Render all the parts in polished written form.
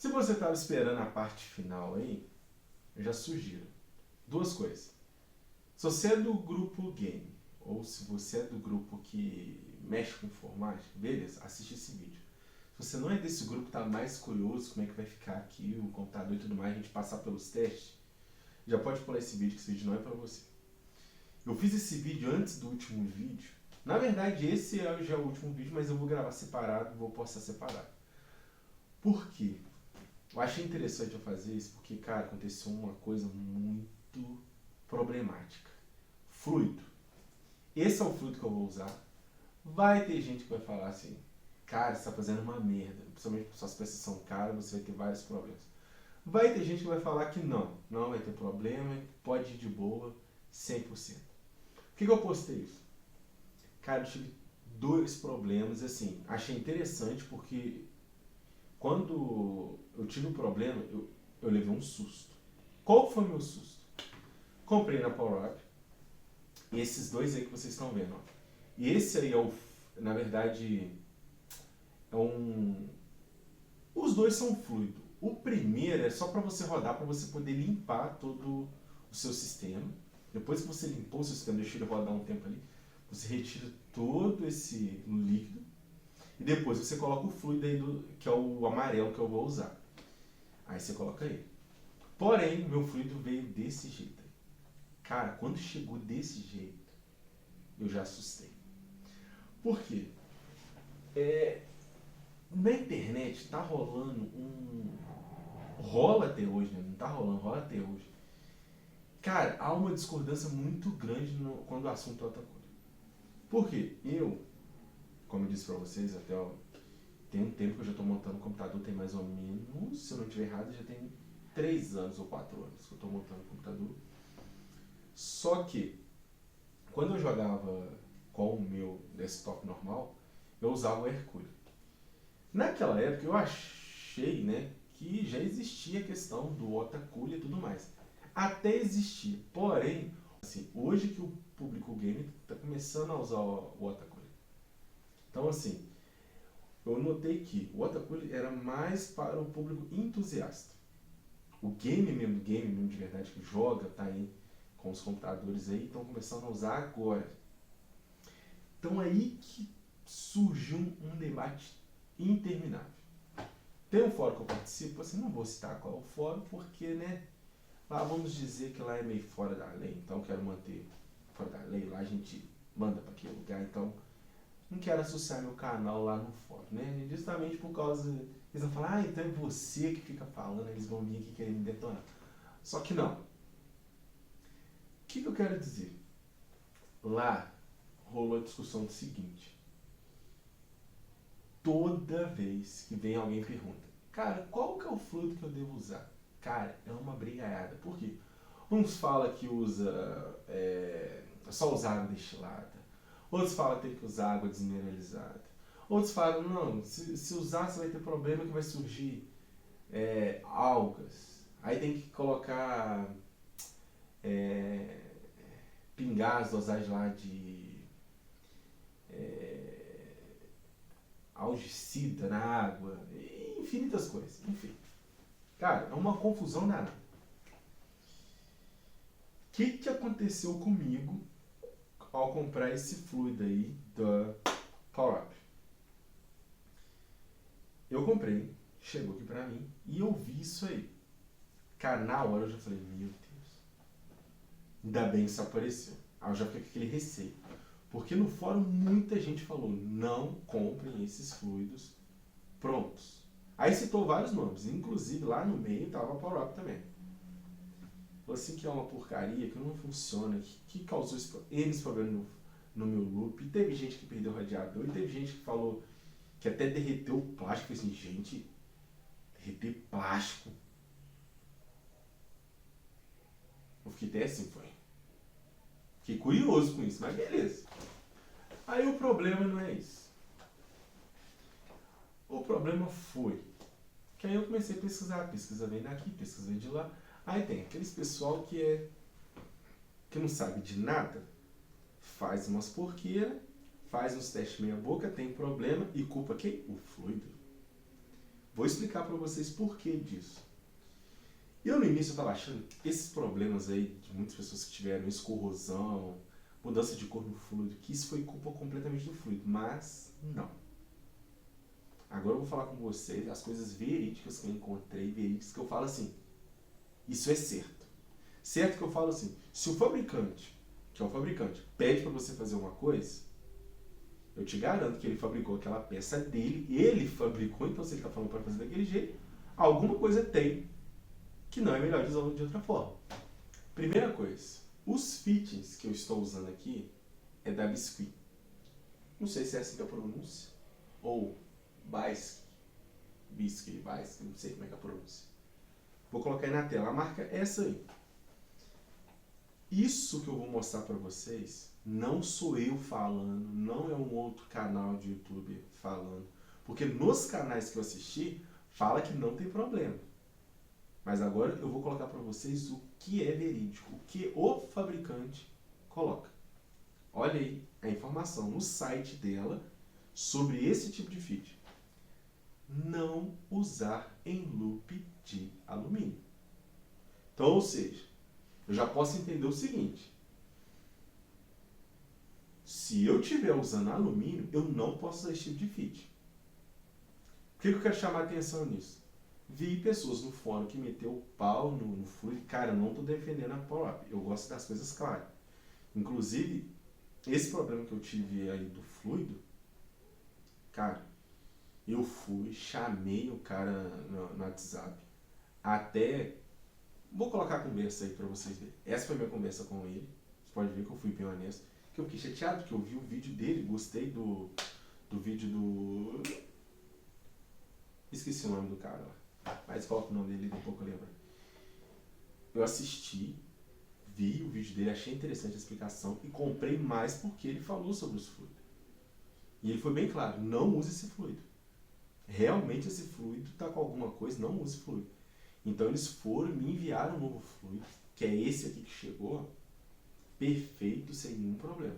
Se você estava esperando a parte final aí, eu já sugiro duas coisas. Se você é do grupo game, ou se você é do grupo que mexe com informática, beleza, assiste esse vídeo. Se você não é desse grupo, está mais curioso como é que vai ficar aqui o computador e tudo mais, a gente passar pelos testes, já pode pular esse vídeo, que esse vídeo não é para você. Eu fiz esse vídeo antes do último vídeo. Na verdade, esse já é o último vídeo, mas eu vou gravar separado, vou postar separado. Por quê? Eu achei interessante eu fazer isso porque, cara, aconteceu uma coisa muito problemática. Fluido. Esse é o fluido que eu vou usar. Vai ter gente que vai falar assim, cara, você está fazendo uma merda. Principalmente por suas peças são caras, você vai ter vários problemas. Vai ter gente que vai falar que não vai ter problema, pode ir de boa, 100%. Por que eu postei isso? Cara, eu tive dois problemas, assim, achei interessante porque quando eu tive um problema, eu levei um susto. Qual foi o meu susto? Comprei na Power Up, e esses dois aí que vocês estão vendo, ó. E esse aí é o, na verdade, é um... Os dois são fluido. O primeiro é só para você rodar, para você poder limpar todo o seu sistema. Depois que você limpou o seu sistema, deixou ele rodar um tempo ali, você retira todo esse líquido e depois você coloca o fluido aí, que é o amarelo que eu vou usar. Aí você coloca ele. Porém, meu fluido veio desse jeito. Cara, quando chegou desse jeito, eu já assustei. Por quê? Na internet tá rolando rola até hoje, né? Não tá rolando, rola até hoje. Cara, há uma discordância muito grande quando o assunto é outra coisa. Por quê? Como eu disse pra vocês, tem um tempo que eu já tô montando o computador, tem mais ou menos, se eu não estiver errado, já tem 3 anos ou 4 anos que eu tô montando o computador. Só que, quando eu jogava com o meu desktop normal, eu usava o Hercule. Naquela época eu achei, né, que já existia a questão do Otakule e tudo mais. Até existia, porém, assim, hoje que o público gamer está começando a usar o Otakule. Então, assim, eu notei que o Otakule era mais para o público entusiasta. O game mesmo de verdade, que joga, tá aí com os computadores aí, estão começando a usar agora. Então aí que surgiu um debate interminável. Tem um fórum que eu participo, assim, não vou citar qual é o fórum, porque, né, lá vamos dizer que lá é meio fora da lei, então eu quero manter fora da lei, lá a gente manda para aquele lugar, então não quero associar meu canal lá no fórum, né, justamente por causa, eles vão falar, então é você que fica falando, eles vão vir aqui querendo me detonar. Só que não. O que eu quero dizer? Lá rolou a discussão do seguinte: toda vez que vem alguém e pergunta, cara, qual que é o fluido que eu devo usar? Cara, é uma brigaiada. Por quê? Uns falam que usa só usar água destilada. Outros falam que tem que usar água desmineralizada. Outros falam, não, se usar você vai ter problema que vai surgir algas. Aí tem que colocar pingar as dosagens lá de algicida na água, e infinitas coisas, enfim. Cara, é uma confusão danada. O que aconteceu comigo ao comprar esse fluido aí da Power Up? Eu comprei, chegou aqui pra mim e eu vi isso aí. Cara, na hora eu já falei, meu Deus, ainda bem que isso apareceu. Aí eu já fiquei com aquele receio. Porque no fórum muita gente falou, não comprem esses fluidos prontos. Aí citou vários nomes, inclusive lá no meio tava a Power Up também. Falou assim que é uma porcaria, que não funciona, que causou N problemas no meu loop. E teve gente que perdeu o radiador, e teve gente que falou que até derreteu o plástico. Eu falei assim, gente, derreter plástico? Eu fiquei até assim, foi. Fiquei curioso com isso, mas beleza. Aí o problema não é isso. O problema foi que aí eu comecei a pesquisar, pesquisa vem daqui, pesquisa vem de lá. Aí tem aqueles pessoal que não sabe de nada, faz umas porqueiras, faz uns testes meia boca, tem problema e culpa quem? O fluido. Vou explicar para vocês por que disso. Eu no início estava achando que esses problemas aí de muitas pessoas que tiveram isso, corrosão, mudança de cor no fluido, que isso foi culpa completamente do fluido, mas não. Agora eu vou falar com vocês as coisas verídicas que eu encontrei, verídicas que eu falo assim, isso é certo. Certo que eu falo assim, se o fabricante, que é o fabricante, pede para você fazer uma coisa, eu te garanto que ele fabricou aquela peça dele, ele fabricou, então se ele está falando para fazer daquele jeito, alguma coisa tem que não é melhor de usar de outra forma. Primeira coisa, os fittings que eu estou usando aqui é da Bisquit. Não sei se é assim que é a pronúncia, ou Bisquit, não sei como é que é a pronúncia. Vou colocar aí na tela, a marca é essa aí. Isso que eu vou mostrar para vocês, não sou eu falando, não é um outro canal de YouTube falando. Porque nos canais que eu assisti, fala que não tem problema. Mas agora eu vou colocar para vocês o que é verídico, o que o fabricante coloca. Olha aí a informação no site dela sobre esse tipo de fit. Não usar em loop de alumínio. Então, ou seja, eu já posso entender o seguinte. Se eu estiver usando alumínio, eu não posso usar esse tipo de fit. Por que eu quero chamar a atenção nisso? Vi pessoas no fórum que meteu o pau no fluido. Cara, eu não estou defendendo a Power-Up. Eu gosto das coisas claras. Inclusive, esse problema que eu tive aí do fluido, cara, eu fui, chamei o cara no WhatsApp. Até, vou colocar a conversa aí para vocês verem. Essa foi a minha conversa com ele. Você pode ver que eu fui bem honesto. Que eu fiquei chateado, porque eu vi o vídeo dele, gostei do vídeo do... Esqueci o nome do cara lá. Mas coloca o nome dele, um pouco eu lembro. Eu assisti, vi o vídeo dele, achei interessante a explicação e comprei mais porque ele falou sobre os fluidos. E ele foi bem claro, não use esse fluido. Realmente esse fluido está com alguma coisa, não use fluido. Então eles foram e me enviaram um novo fluido, que é esse aqui que chegou, perfeito, sem nenhum problema.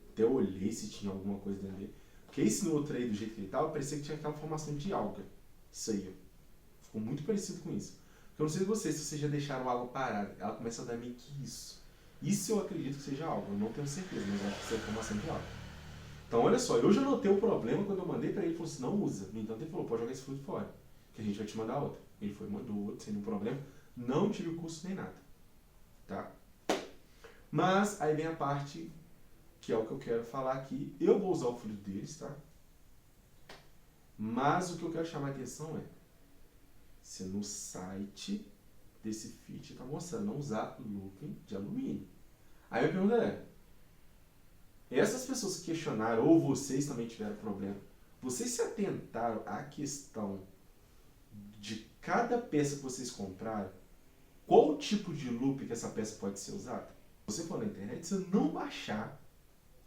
Até eu olhei se tinha alguma coisa dentro dele. Porque esse no outro aí, do jeito que ele estava, parecia que tinha aquela formação de alga. Isso aí, ó. Ficou muito parecido com isso. Eu não sei se vocês já deixaram a água parada. Ela começa a dar meio que isso. Isso eu acredito que seja algo. Eu não tenho certeza, mas acho que isso é formação de água. Então, olha só. Eu já notei o problema quando eu mandei para ele. Ele falou assim, não usa. No entanto, ele falou, pode jogar esse fluido fora. Que a gente vai te mandar outra. Ele foi, mandou outro, sem nenhum problema. Não tive o custo nem nada. Tá? Mas, aí vem a parte que é o que eu quero falar aqui. Eu vou usar o fluido deles, tá? Mas o que eu quero chamar a atenção é se no site desse fit está mostrando não usar looping de alumínio. Aí a pergunta é, essas pessoas que questionaram, ou vocês também tiveram problema, vocês se atentaram à questão de cada peça que vocês compraram, qual tipo de loop que essa peça pode ser usada? Se você for na internet, você não vai achar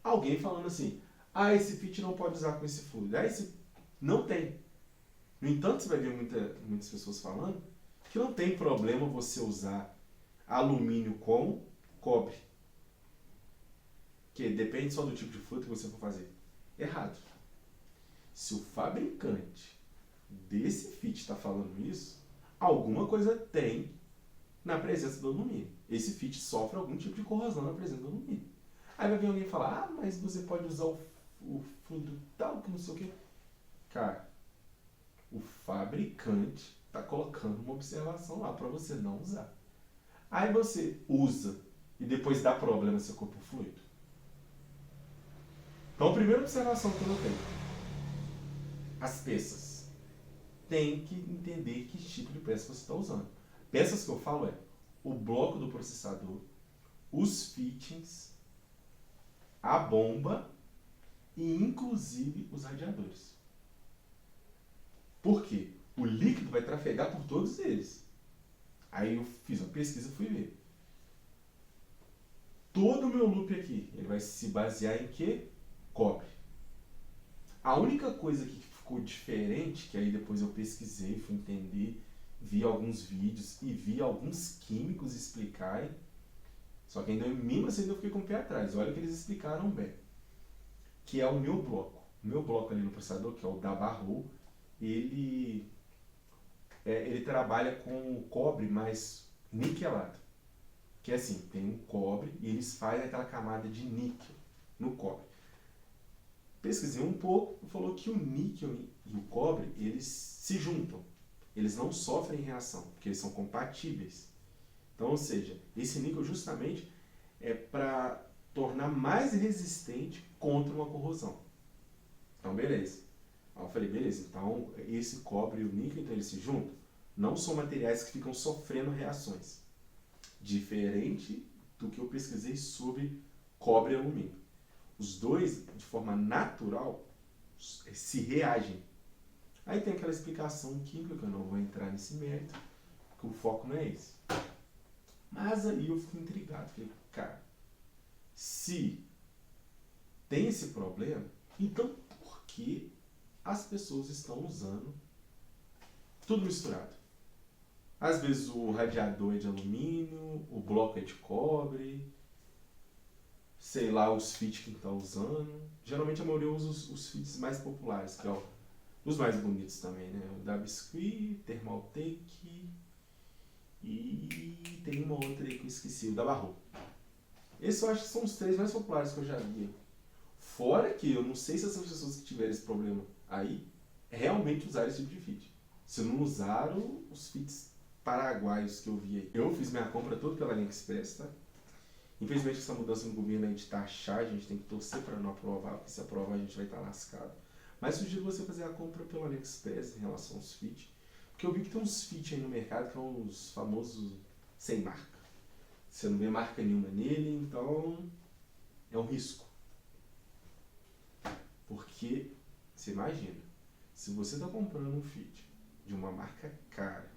alguém falando assim, ah, esse fit não pode usar com esse fluido, esse não tem. No entanto, você vai ver muitas pessoas falando que não tem problema você usar alumínio com cobre. Que depende só do tipo de fluido que você for fazer. Errado. Se o fabricante desse fit está falando isso, alguma coisa tem na presença do alumínio. Esse fit sofre algum tipo de corrosão na presença do alumínio. Aí vai vir alguém falar, ah, mas você pode usar o fluido tal, que não sei o quê. Cara, o fabricante está colocando uma observação lá para você não usar. Aí você usa e depois dá problema seu corpo fluido. Então, a primeira observação que eu tenho, as peças. Tem que entender que tipo de peça você está usando. Peças que eu falo é o bloco do processador, os fittings, a bomba e inclusive os radiadores. Por quê? O líquido vai trafegar por todos eles. Aí eu fiz uma pesquisa e fui ver. Todo o meu loop aqui, ele vai se basear em quê? Cobre. A única coisa que ficou diferente, que aí depois eu pesquisei, fui entender, vi alguns vídeos e vi alguns químicos explicarem, só que ainda mesmo assim eu fiquei com o pé atrás. Olha que eles explicaram bem. Que é o meu bloco. O meu bloco ali no processador, que é o da Barrow, ele ele trabalha com cobre mais niquelado. Que é assim, tem um cobre e eles fazem aquela camada de níquel no cobre. Pesquisei um pouco e falou que o níquel e o cobre, eles se juntam. Eles não sofrem reação, porque eles são compatíveis. Então, ou seja, esse níquel justamente é para tornar mais resistente contra uma corrosão. Então, beleza. Aí eu falei, beleza, então esse cobre e o níquel, então eles se juntam? Não são materiais que ficam sofrendo reações. Diferente do que eu pesquisei sobre cobre e alumínio. Os dois, de forma natural, se reagem. Aí tem aquela explicação química, que eu não vou entrar nesse mérito, porque o foco não é esse. Mas aí eu fico intrigado. Falei, cara, se tem esse problema, então por que as pessoas estão usando tudo misturado? Às vezes o radiador é de alumínio, o bloco é de cobre, sei lá, os FIT que estão usando. Geralmente a maioria usa os FITs mais populares, que é os mais bonitos também, né? O da Biscuit, Thermaltake e tem uma outra aí que eu esqueci, o da Barro. Esses eu acho que são os 3 mais populares que eu já vi. Fora que eu não sei se essas pessoas que tiveram esse problema aí realmente usaram esse tipo de FIT. Se não usaram os FITs paraguaios que eu vi aí. Eu fiz minha compra toda pela AliExpress, tá? Infelizmente, essa mudança no governo aí de taxar, a gente tem que torcer para não aprovar, porque se aprovar a gente vai estar lascado. Mas sugiro você fazer a compra pelo AliExpress em relação aos FIT, porque eu vi que tem uns FIT aí no mercado que são os famosos sem marca. Você não vê marca nenhuma nele, então é um risco. Porque, você imagina, se você está comprando um FIT de uma marca cara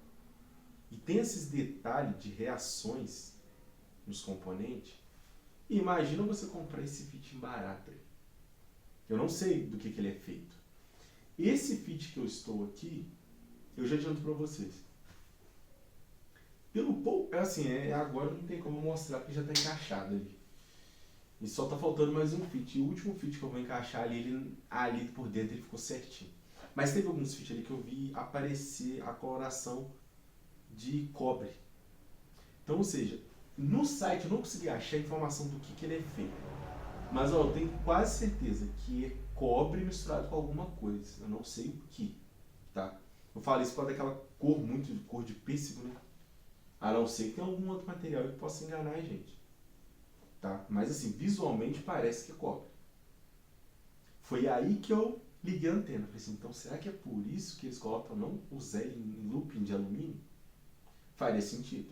e tem esses detalhes de reações nos componentes, imagina você comprar esse FIT barato. Eu não sei do que ele é feito. Esse FIT que eu estou aqui, eu já adianto para vocês. Pelo pouco, assim, agora não tem como mostrar porque já está encaixado ali. E só está faltando mais um FIT. E o último FIT que eu vou encaixar ali por dentro ele ficou certinho. Mas teve alguns FIT ali que eu vi aparecer a coloração de cobre. Então, ou seja, no site eu não consegui achar a informação do que ele é feito. Mas ó, eu tenho quase certeza que é cobre misturado com alguma coisa. Eu não sei o que, tá? Eu falo isso por causa daquela cor, muito de cor de pêssego, né? A não ser que tenha algum outro material que possa enganar a gente. Tá? Mas assim, visualmente parece que é cobre. Foi aí que eu liguei a antena. Falei assim, então será que é por isso que eles colocam não usar em looping de alumínio? Faria sentido.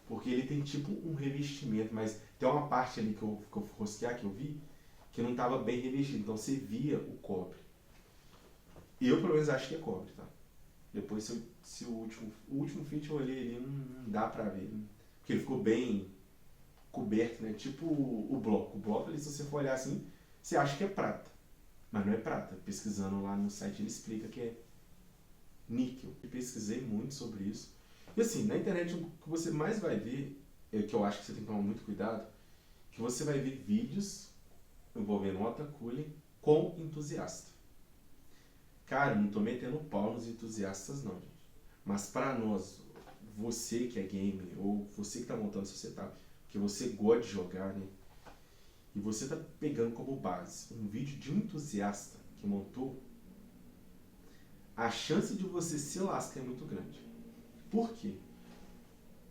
Porque ele tem tipo um revestimento, mas tem uma parte ali que eu rosquear, que eu vi, que não estava bem revestido. Então você via o cobre. Eu pelo menos acho que é cobre, tá? Depois se o último FIT eu olhei ali, não dá pra ver. Porque ele ficou bem coberto, né? Tipo o bloco. O bloco ali, se você for olhar assim, você acha que é prata. Mas não é prata. Pesquisando lá no site ele explica que é níquel. Eu pesquisei muito sobre isso. E assim, na internet o que você mais vai ver, que eu acho que você tem que tomar muito cuidado, que você vai ver vídeos envolvendo water cooling com entusiasta. Cara, não tô metendo pau nos entusiastas não, gente. Mas pra nós, você que é gamer, ou você que tá montando seu setup, que você gosta de jogar, né? E você tá pegando como base um vídeo de um entusiasta que montou, a chance de você se lascar é muito grande. Por quê?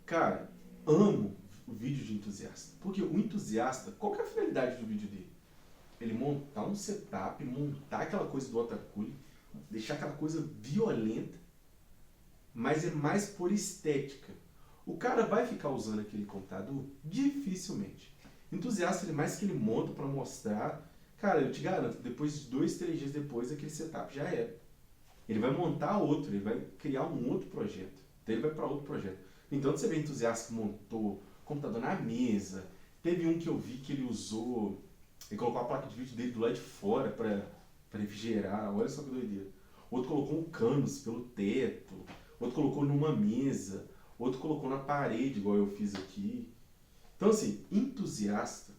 Cara, amo o vídeo de entusiasta. Porque o entusiasta, qual que é a finalidade do vídeo dele? Ele montar um setup, montar aquela coisa do water cooling, deixar aquela coisa violenta, mas é mais por estética. O cara vai ficar usando aquele computador? Dificilmente. Entusiasta, ele mais que ele monta para mostrar, cara, eu te garanto, depois de 2, 3 dias depois, aquele setup já era. Ele vai montar outro, ele vai criar um outro projeto. Então ele vai para outro projeto. Então você vê entusiasta que montou computador na mesa. Teve um que eu vi que ele usou, ele colocou a placa de vídeo dele do lado de fora para refrigerar. Olha só que doideira. Outro colocou um canos pelo teto. Outro colocou numa mesa. Outro colocou na parede, igual eu fiz aqui. Então assim, entusiasta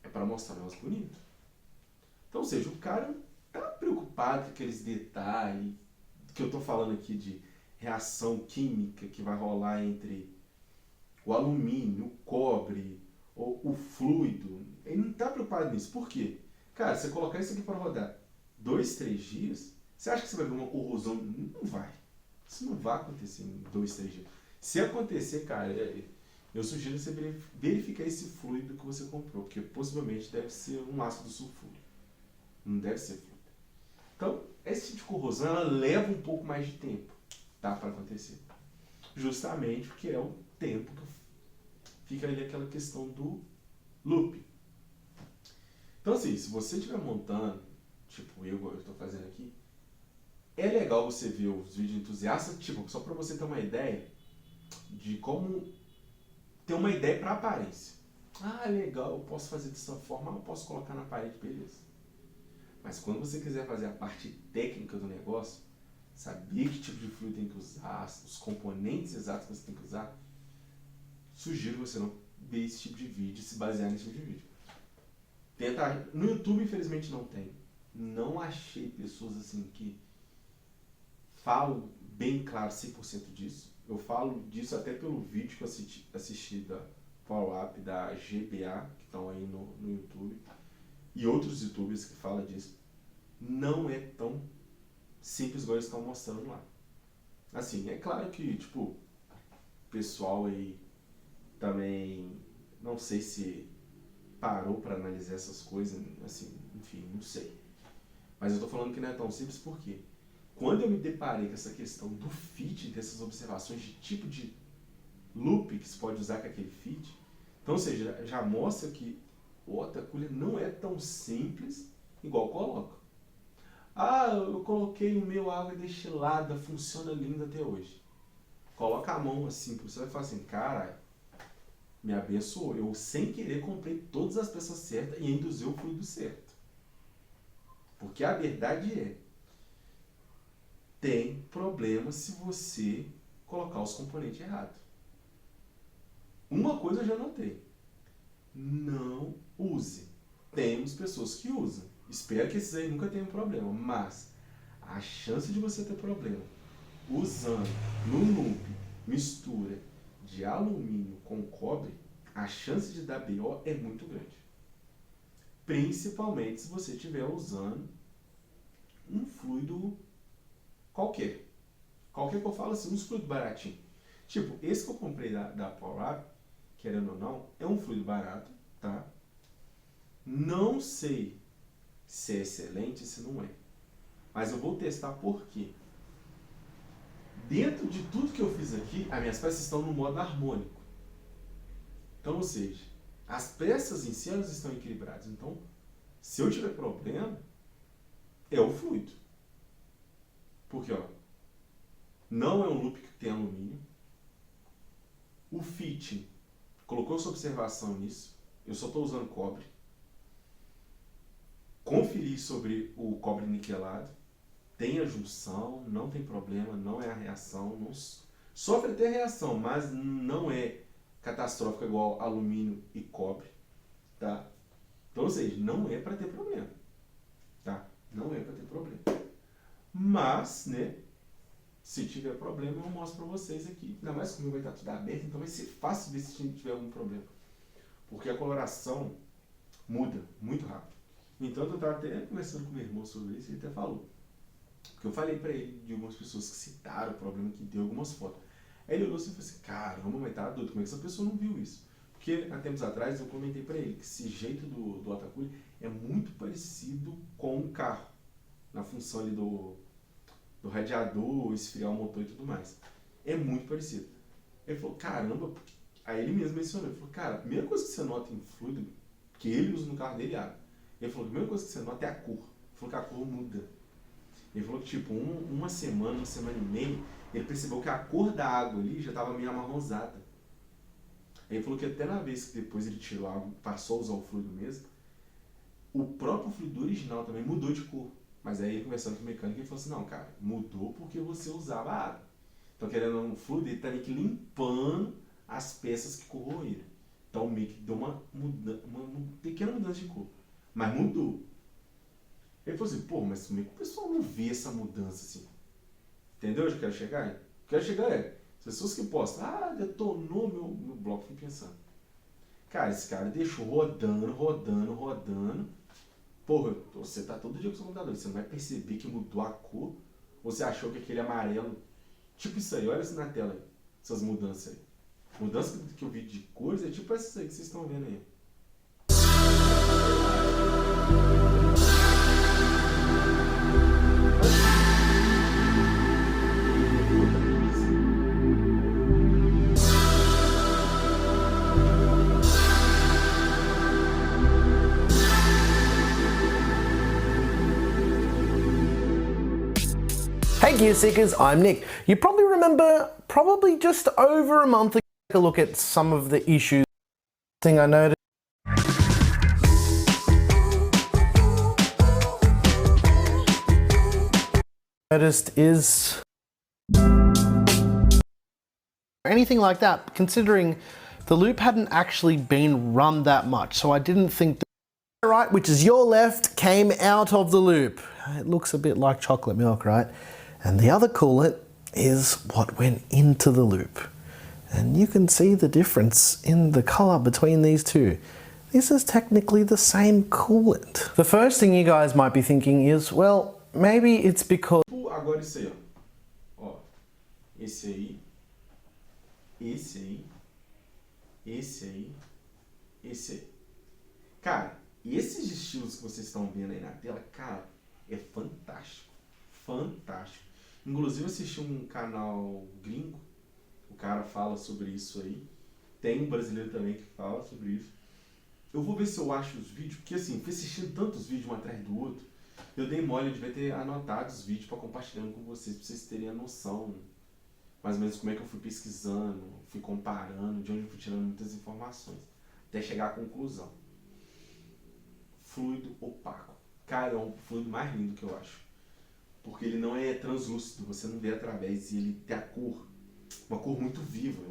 é para mostrar um negócio bonito. Então, ou seja, o cara tá preocupado com aqueles detalhes, que eu estou falando aqui de reação química que vai rolar entre o alumínio, o cobre, ou o fluido, ele não está preocupado nisso. Por quê? Cara, você colocar isso aqui para rodar 2, 3 dias, você acha que você vai ver uma corrosão? Não vai. Isso não vai acontecer em 2, 3 dias. Se acontecer, cara, eu sugiro você verificar esse fluido que você comprou, porque possivelmente deve ser um ácido sulfúrico. Não deve ser fluido. Então, esse tipo de corrosão, ela leva um pouco mais de tempo, tá, para acontecer. Justamente porque é o tempo que fica ali aquela questão do loop. Então, assim, se você estiver montando, tipo eu estou fazendo aqui, é legal você ver os vídeos entusiastas, tipo, só para você ter uma ideia de como ter uma ideia para aparência. Ah, legal, eu posso fazer dessa forma, eu posso colocar na parede, beleza. Mas quando você quiser fazer a parte técnica do negócio, saber que tipo de fluido tem que usar, os componentes exatos que você tem que usar, sugiro você não ver esse tipo de vídeo, se basear nesse tipo de vídeo. Tentar. No YouTube, infelizmente, não tem. Não achei pessoas assim que falam bem claro 100% disso. Eu falo disso até pelo vídeo que eu assisti da Power Up, da GBA, que estão aí no YouTube, e outros youtubers que falam disso. Não é tão simples igual eles estão mostrando lá. Assim, é claro que, tipo, o pessoal aí também, não sei se parou para analisar essas coisas, assim, enfim, não sei. Mas eu tô falando que não é tão simples porque quando eu me deparei com essa questão do fit, dessas observações de tipo de loop que se pode usar com aquele fit, então, ou seja, já mostra que o watercooler não é tão simples igual coloca. Ah, eu coloquei o meu água destilada, funciona lindo até hoje. Coloca a mão assim, você vai falar assim, caralho, me abençoou. Eu, sem querer, comprei todas as peças certas e ainda usei o fluido certo. Porque a verdade é, tem problema se você colocar os componentes errados. Uma coisa eu já notei. Não use. Temos pessoas que usam. Espero que esses aí nunca tenham problema. Mas a chance de você ter problema usando no loop mistura de alumínio com cobre, a chance de dar BO é muito grande. Principalmente se você estiver usando um fluido qualquer. Qualquer que eu falo assim, um fluido baratinho. Tipo, esse que eu comprei da Power Up, querendo ou não, é um fluido barato, tá? Não sei se é excelente, se não é. Mas eu vou testar por quê? Dentro de tudo que eu fiz aqui, as minhas peças estão no modo harmônico. Então, ou seja, as peças em si elas estão equilibradas. Então, se eu tiver problema, é o fluido. Porque, ó, não é um loop que tem alumínio. O fitting colocou sua observação nisso. Eu só estou usando cobre. Conferi sobre o cobre niquelado. Tem a junção, não tem problema, não é a reação. Não, sofre até reação, mas não é catastrófica igual alumínio e cobre. Tá? Então, ou seja, não é para ter problema. Tá? Não é para ter problema. Mas, né? Se tiver problema, eu mostro para vocês aqui. Ainda mais que o meu vai estar tudo aberto, então vai ser fácil ver se tiver algum problema. Porque a coloração muda muito rápido. Então, eu estava até conversando com meu irmão sobre isso e ele até falou. Porque eu falei para ele de algumas pessoas que citaram o problema que deu algumas fotos. Aí ele olhou assim e falou assim, caramba, mas tá doido, como é que essa pessoa não viu isso? Porque há tempos atrás eu comentei para ele que esse jeito do watercooler é muito parecido com um carro. Na função ali do radiador, esfriar o motor e tudo mais. É muito parecido. Ele falou, caramba, aí ele mesmo mencionou, ele falou, cara, a primeira coisa que você nota em fluido, que ele usa no carro dele é água. Ele falou, a primeira coisa que você nota é a cor. Ele falou que a cor muda. Ele falou que tipo, uma semana e meia, ele percebeu que a cor da água ali já estava meio amarronzada. Ele falou que até na vez que depois ele tirou a água, passou a usar o fluido mesmo, o próprio fluido original também mudou de cor. Mas aí, conversando com o mecânico, ele falou assim, não, cara, mudou porque você usava água. Então, querendo ou não, o fluido, ele tá meio que limpando as peças que corroeram. Então, meio que deu uma pequena mudança de cor. Mas mudou. Ele falou assim, pô, mas como é que o pessoal não vê essa mudança assim? Entendeu onde eu quero chegar? Eu quero chegar pessoas que postam, detonou meu bloco, fui pensando. Cara, esse cara deixou rodando. Porra, você tá todo dia com o seu computador, você não vai perceber que mudou a cor, ou você achou que aquele amarelo, tipo isso aí, olha isso na tela aí, essas mudanças aí. Mudança que eu vi de cores é tipo essas aí que vocês estão vendo aí. Hey Gear Seekers, I'm Nick. You probably remember, just over a month ago, take a look at some of the issues. Thing I noticed is anything like that, considering the loop hadn't actually been run that much, so I didn't think the right, which is your left, came out of the loop. It looks a bit like chocolate milk, right? And the other coolant is what went into the loop. And you can see the difference in the color between these two. This is technically the same coolant. The first thing you guys might be thinking is, well, maybe it's because... Agora isso aí, ó. Ó, esse aí, esse aí. Cara, esses estilos que vocês estão vendo aí na tela, cara, é fantástico. Fantástico. Inclusive eu assisti um canal gringo, o cara fala sobre isso aí. Tem um brasileiro também que fala sobre isso. Eu vou ver se eu acho os vídeos, porque assim, fui assistindo tantos vídeos um atrás do outro, eu dei mole, eu devia ter anotado os vídeos para compartilhando com vocês, pra vocês terem a noção, mais ou menos como é que eu fui pesquisando, fui comparando, de onde eu fui tirando muitas informações, até chegar à conclusão. Fluido opaco. Cara, é o fluido mais lindo que eu acho. Porque ele não é translúcido, você não vê através, e ele tem a cor, uma cor muito viva.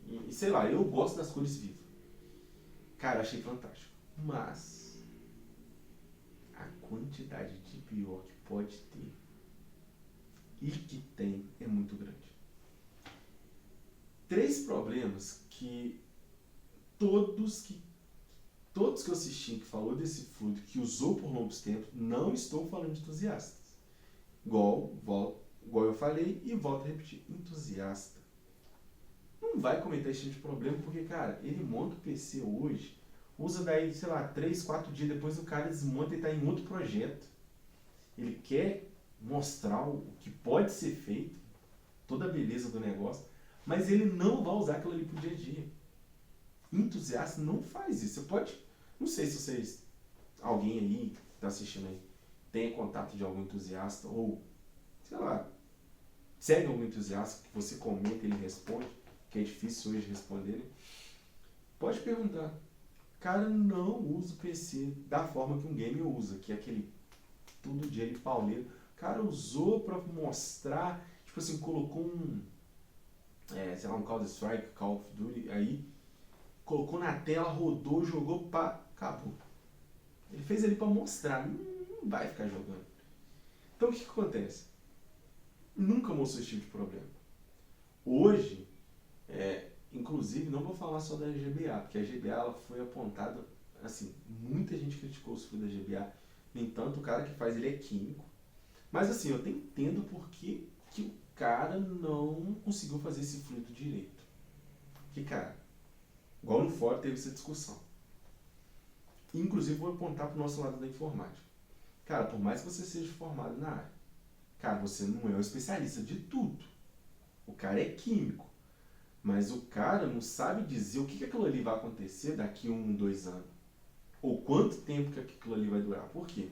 E sei lá, eu gosto das cores vivas. Cara, achei fantástico. Mas a quantidade de pior que pode ter e que tem é muito grande. 3 problemas que todos que eu assisti que falou desse fluido, que usou por longos tempos, não estou falando de entusiastas. Igual eu falei e volto a repetir, entusiasta não vai cometer esse tipo de problema, porque, cara, ele monta o PC hoje, usa daí, sei lá, 3, 4 dias depois o cara desmonta e está em outro projeto. Ele quer mostrar o que pode ser feito, toda a beleza do negócio, mas ele não vai usar aquilo ali pro dia a dia. Entusiasta não faz isso. Você pode, não sei se vocês, alguém aí que está assistindo aí, tem contato de algum entusiasta, ou, sei lá, segue algum entusiasta que você comenta e ele responde, que é difícil hoje responder, né? Pode perguntar. Cara, não usa o PC da forma que um gamer usa, que é aquele todo dia ele pauleiro. O cara usou pra mostrar, tipo assim, colocou um, sei lá, um Counter-Strike, Call of Duty, aí colocou na tela, rodou, jogou, pá, acabou. Ele fez ali pra mostrar, não vai ficar jogando. Então o que acontece? Nunca mostrou esse tipo de problema. Hoje, inclusive, não vou falar só da GBA, porque a GBA ela foi apontada, assim, muita gente criticou o fluido da GBA. No entanto, o cara que faz ele é químico. Mas assim, eu até entendo porque que o cara não conseguiu fazer esse fluido direito. Que, cara, igual no fórum teve essa discussão. Inclusive, vou apontar para o nosso lado da informática. Cara, por mais que você seja formado na área, cara, você não é um especialista de tudo. O cara é químico. Mas o cara não sabe dizer o que aquilo ali vai acontecer daqui 1, 2 anos. Ou quanto tempo que aquilo ali vai durar. Por quê?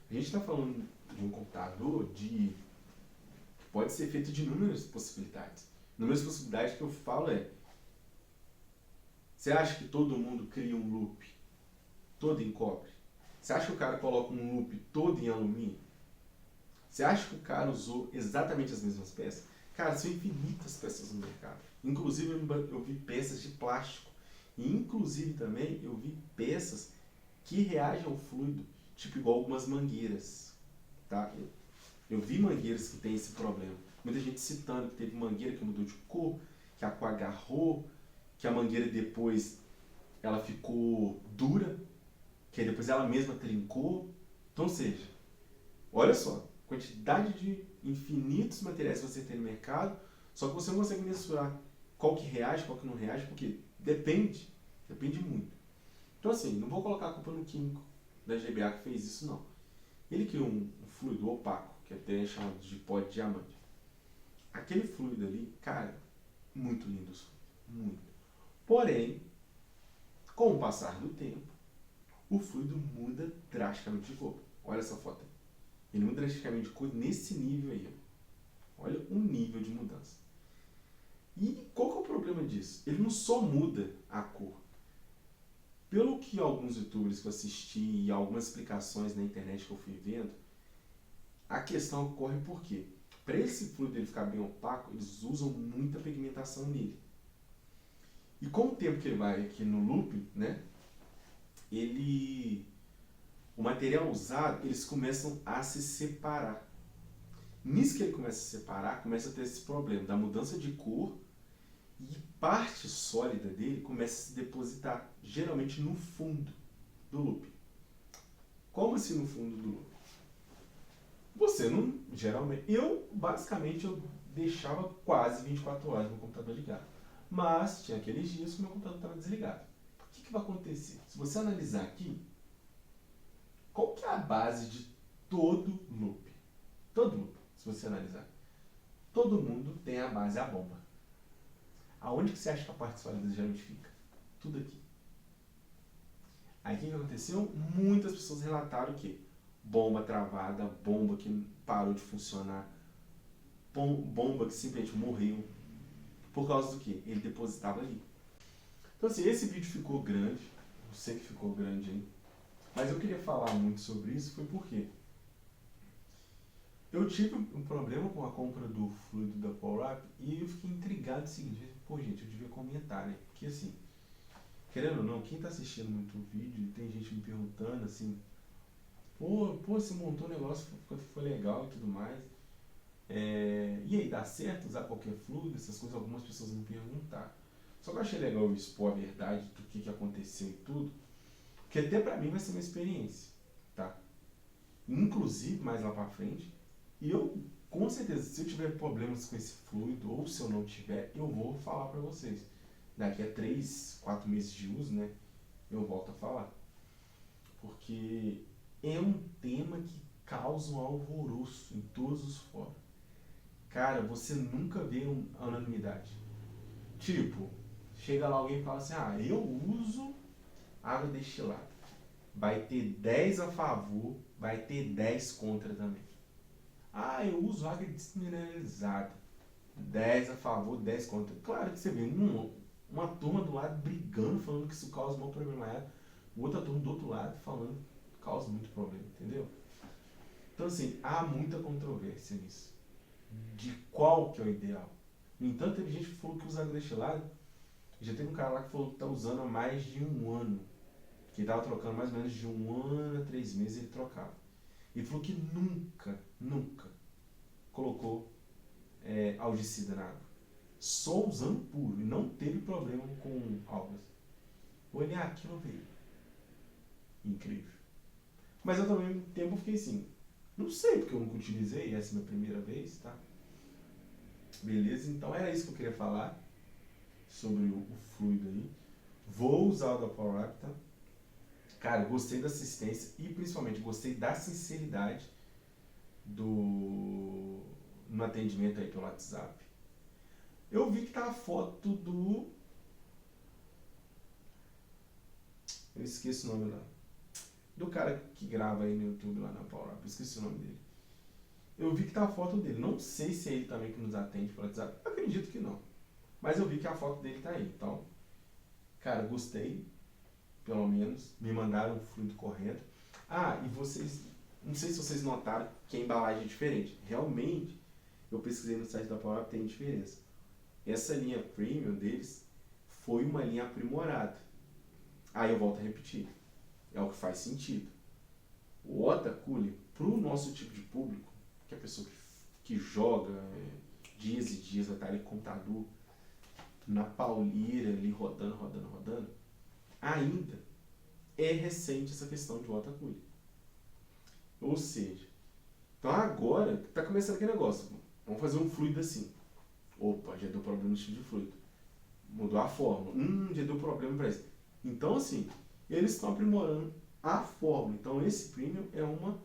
A gente está falando de um computador que pode ser feito de inúmeras possibilidades. Inúmeras possibilidades que eu falo você acha que todo mundo cria um loop todo em cobre? Você acha que o cara coloca um loop todo em alumínio? Você acha que o cara usou exatamente as mesmas peças? Cara, são infinitas peças no mercado. Inclusive eu vi peças de plástico. E inclusive também eu vi peças que reagem ao fluido, tipo igual algumas mangueiras. Tá? Eu vi mangueiras que tem esse problema. Muita gente citando que teve mangueira que mudou de cor, que a cor agarrou, que a mangueira depois ela ficou dura, que aí depois ela mesma trincou. Então, ou seja, olha só, quantidade de infinitos materiais que você tem no mercado, só que você não consegue mensurar qual que reage, qual que não reage, porque depende muito. Então assim, não vou colocar a culpa no químico da GBA que fez isso, não. Ele criou um fluido opaco, que até é chamado de pó de diamante. Aquele fluido ali, cara, muito lindo, muito. Porém, com o passar do tempo, o fluido muda drasticamente de cor. Olha essa foto aí. Ele muda drasticamente de cor nesse nível aí. Olha o nível de mudança. E qual que é o problema disso? Ele não só muda a cor. Pelo que alguns youtubers que eu assisti e algumas explicações na internet que eu fui vendo, a questão ocorre porque, para esse fluido ele ficar bem opaco, eles usam muita pigmentação nele. E com o tempo que ele vai aqui no loop, né, o material usado, eles começam a se separar. Nisso que ele começa a se separar, começa a ter esse problema da mudança de cor e parte sólida dele começa a se depositar, geralmente no fundo do loop. Como assim no fundo do loop? Você não, geralmente, basicamente eu deixava quase 24 horas no computador ligado. Mas tinha aqueles dias que o meu computador estava desligado. O que vai acontecer? Se você analisar aqui, qual que é a base de todo loop? Todo loop, se você analisar. Todo mundo tem a base, a bomba. Aonde que você acha que a parte sólida geralmente fica? Tudo aqui. Aí o que aconteceu? Muitas pessoas relataram que bomba travada, bomba que parou de funcionar, bomba que simplesmente morreu. Por causa do que? Ele depositava ali. Então assim, esse vídeo ficou grande, eu sei que ficou grande aí, mas eu queria falar muito sobre isso, foi porque eu tive um problema com a compra do fluido da PowerUp e eu fiquei intrigado no seguinte, pô gente, eu devia comentar, né? Porque assim, querendo ou não, quem tá assistindo muito o vídeo, tem gente me perguntando assim, pô, você montou um negócio, foi legal e tudo mais. E aí, dá certo usar qualquer fluido? Essas coisas, algumas pessoas me perguntaram. Só que eu achei legal eu expor a verdade do que aconteceu e tudo, que até pra mim vai ser uma experiência, tá? Inclusive, mais lá pra frente, eu, com certeza, se eu tiver problemas com esse fluido, ou se eu não tiver, eu vou falar pra vocês. Daqui a 3, 4 meses de uso, né, eu volto a falar. Porque é um tema que causa um alvoroço em todos os fóruns. Cara, você nunca vê a unanimidade. Tipo, chega lá alguém e fala assim, eu uso água destilada. Vai ter 10 a favor, vai ter 10 contra também. Eu uso água desmineralizada. 10 a favor, 10 contra. Claro que você vê uma turma do lado brigando, falando que isso causa mau problema. Outra turma do outro lado falando que causa muito problema, entendeu? Então assim, há muita controvérsia nisso. De qual que é o ideal. No entanto, teve gente que falou que usa água destilada. Já teve um cara lá que falou que está usando há mais de um ano. Que estava trocando mais ou menos de 1 ano a 3 meses ele trocava. Ele falou que nunca colocou algicida na água. Só usando puro. E não teve problema com algas. Olhei aquilo veio. Incrível. Mas eu também, no tempo, fiquei assim. Não sei, porque eu nunca utilizei. Essa é a minha primeira vez, tá? Beleza? Então era isso que eu queria falar. Sobre o fluido aí. Vou usar o da PowerUp, tá? Cara, gostei da assistência e principalmente gostei da sinceridade no atendimento aí pelo WhatsApp. Eu vi que tá a foto do... Eu esqueci o nome lá. Do cara que grava aí no YouTube lá na PowerUp. Eu esqueci o nome dele. Eu vi que tá a foto dele. Não sei se é ele também que nos atende pelo WhatsApp. Eu acredito que não. Mas eu vi que a foto dele tá aí. Então, cara, gostei. Pelo menos. Me mandaram o fluido correto. E vocês... Não sei se vocês notaram que a embalagem é diferente. Realmente, eu pesquisei no site da PowerUp, tem diferença. Essa linha Premium deles foi uma linha aprimorada. Eu volto a repetir. É o que faz sentido. O Water Cooler, para o nosso tipo de público, que é a pessoa que joga, dias e dias, vai estar ali com o computador na pauleira ali rodando, ainda é recente essa questão de water cooling. Ou seja, então agora tá começando aquele negócio, vamos fazer um fluido assim. Opa, já deu problema no tipo de fluido. Mudou a fórmula. Já deu problema para isso. Então assim, eles estão aprimorando a fórmula. Então esse premium é uma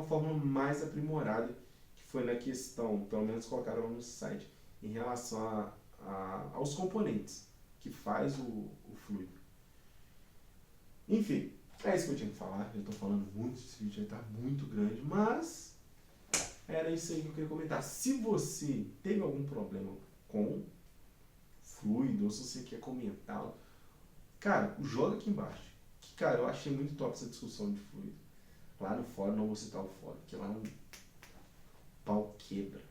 fórmula mais aprimorada que foi na questão, pelo menos colocaram no site, em relação aos componentes que faz o fluido. Enfim, é isso que eu tinha que falar. Eu estou falando muito, esse vídeo já está muito grande, mas era isso aí que eu queria comentar. Se você teve algum problema com fluido, ou se você quer comentar, cara, joga aqui embaixo. Que, cara, eu achei muito top essa discussão de fluido. Lá no fórum, não vou citar o fórum, porque lá é um pau quebra.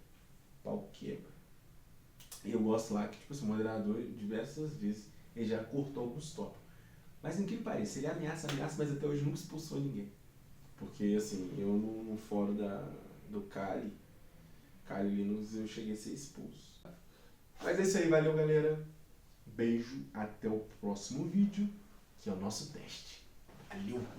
Pau quebra. E eu gosto lá que, tipo assim, o moderador, diversas vezes, ele já cortou alguns tópicos. Mas em que pareça, ele ameaça, mas até hoje nunca expulsou ninguém. Porque, assim, eu no fórum do Kali Linux, eu cheguei a ser expulso. Mas é isso aí, valeu, galera. Beijo, até o próximo vídeo, que é o nosso teste. Valeu!